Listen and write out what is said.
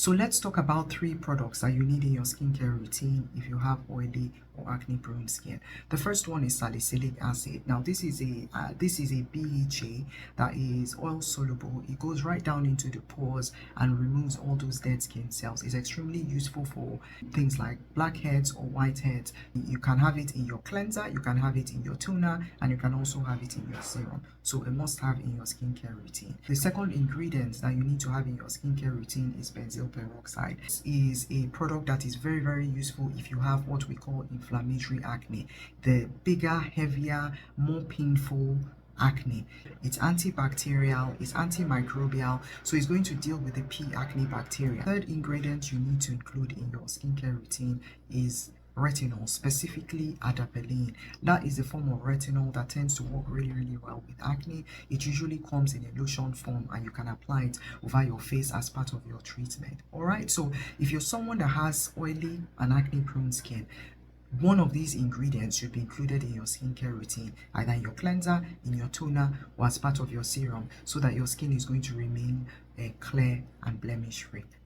So let's talk about 3 products that you need in your skincare routine if you have oily or acne prone skin. The first one is salicylic acid. Now this is a BHA that is oil soluble. It goes right down into the pores and removes all those dead skin cells. It's extremely useful for things like blackheads or whiteheads. You can have it in your cleanser, you can have it in your toner, and you can also have it in your serum. So a must have in your skincare routine. The second ingredient that you need to have in your skincare routine is benzoyl peroxide. This is a product that is very useful if you have what we call inflammatory acne, the bigger, heavier, more painful acne. It's antibacterial, it's antimicrobial, so it's going to deal with the P. acne bacteria. Third ingredient you need to include in your skincare routine is retinol, specifically adapalene. That is a form of retinol that tends to work really well with acne. It usually comes in a lotion form and you can apply it over your face as part of your treatment. All right, so if you're someone that has oily and acne prone skin, one of these ingredients should be included in your skincare routine, either in your cleanser, in your toner, or as part of your serum, so that your skin is going to remain clear and blemish free.